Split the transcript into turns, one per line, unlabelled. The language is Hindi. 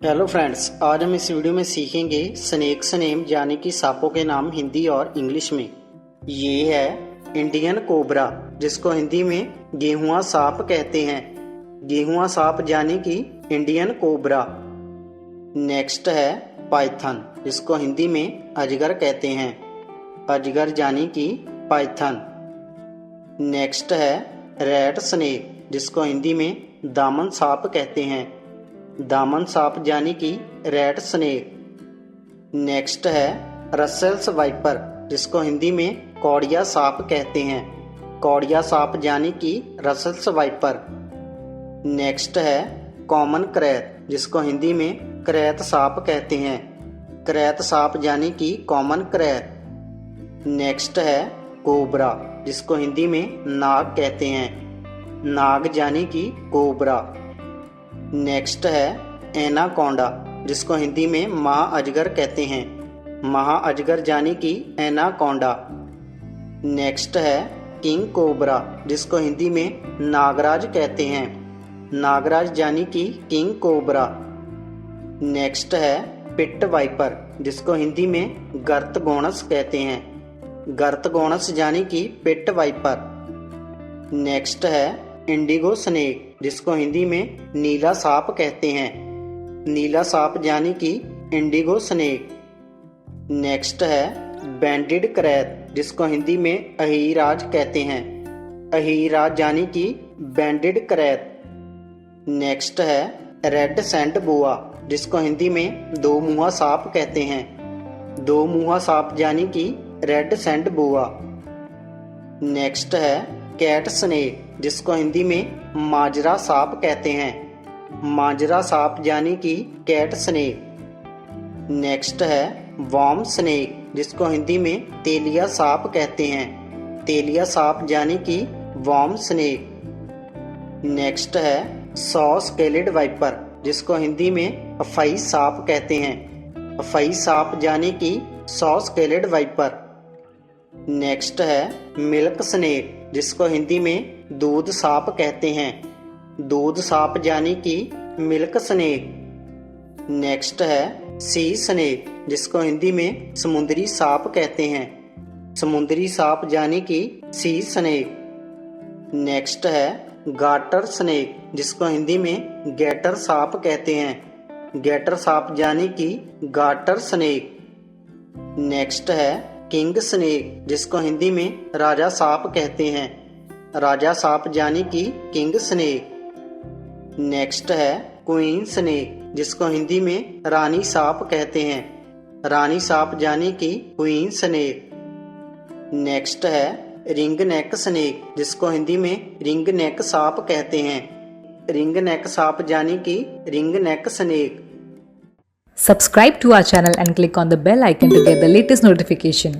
हेलो फ्रेंड्स, आज हम इस वीडियो में सीखेंगे स्नेक्स नेम यानी कि सांपों के नाम हिंदी और इंग्लिश में। ये है इंडियन कोबरा, जिसको हिंदी में गेहुआ सांप कहते हैं। गेहुआ सांप यानी कि इंडियन कोबरा। नेक्स्ट है पाइथन, जिसको हिंदी में अजगर कहते हैं। अजगर यानी कि पाइथन। नेक्स्ट है रेड स्नेक, जिसको हिंदी में दामन सांप कहते हैं। दामन सांप यानी कि रेड स्नेक। नेक्स्ट है रसेल्स वाइपर, जिसको हिंदी में कौड़िया सांप कहते हैं। कौड़िया सांप यानी कि रसेल्स वाइपर। नेक्स्ट है कॉमन क्रैत, जिसको हिंदी में क्रैत सांप कहते हैं। क्रैत सांप यानी कि कॉमन क्रैत। नेक्स्ट है कोबरा, जिसको हिंदी में नाग कहते हैं। नाग यानी कि कोबरा। नेक्स्ट है एनाकोंडा, जिसको हिंदी में महा अजगर कहते हैं। महा अजगर यानी कि एनाकोंडा। नेक्स्ट है किंग कोबरा, जिसको हिंदी में नागराज कहते हैं। नागराज यानी कि किंग कोबरा। नेक्स्ट है पिट वाइपर, जिसको हिंदी में गर्तगोणस कहते हैं। गर्तगोणस यानी कि पिट वाइपर। नेक्स्ट है इंडिगो स्नेक, जिसको हिंदी में नीला सांप कहते हैं। नीला सांप यानी कि इंडिगो स्नेक। नेक्स्ट है बैंडेड क्रैत, जिसको हिंदी में अहीराज कहते हैं। अहीराज यानी कि बैंडेड क्रैत। नेक्स्ट है रेड सैंड बोआ, जिसको हिंदी में दो मुंहा सांप कहते हैं। दो मुंहा सांप यानी कि रेड सैंड बोआ। नेक्स्ट है कैट स्नेक, जिसको हिंदी में माजरा सांप कहते हैं। माजरा सांप यानी कि कैट स्नेक। नेक्स्ट है वॉर्म स्नेक, जिसको हिंदी में तेलिया सांप कहते हैं। तेलिया सांप यानी कि वॉर्म स्नेक। नेक्स्ट है सॉ स्केलेड वाइपर, जिसको हिंदी में अफई सांप कहते हैं। अफई सांप यानी कि सॉ स्केलेड वाइपर। नेक्स्ट है मिल्क स्नेक, जिसको हिंदी में दूध सांप कहते हैं। दूध सांप यानी कि मिल्क स्नेक। नेक्स्ट है सी स्नेक, जिसको हिंदी में समुद्री सांप कहते हैं। समुद्री सांप यानी कि सी स्नेक। नेक्स्ट है गाटर स्नेक, जिसको हिंदी में गैटर सांप कहते हैं। गैटर सांप यानी कि गाटर स्नेक। नेक्स्ट है किंग स्नेक, जिसको हिंदी में राजा सांप कहते हैं। राजा सांप यानी कि किंग स्नेक। नेक्स्ट है क्वीन स्नेक, जिसको हिंदी में रानी सांप कहते हैं। रानी सांप यानी कि क्वीन स्नेक। नेक्स्ट है रिंग नेक स्नेक, जिसको हिंदी में रिंग नेक सांप कहते हैं। रिंग नेक सांप यानी कि ring neck snake.
Subscribe to our channel and click on the bell icon to get the latest notification.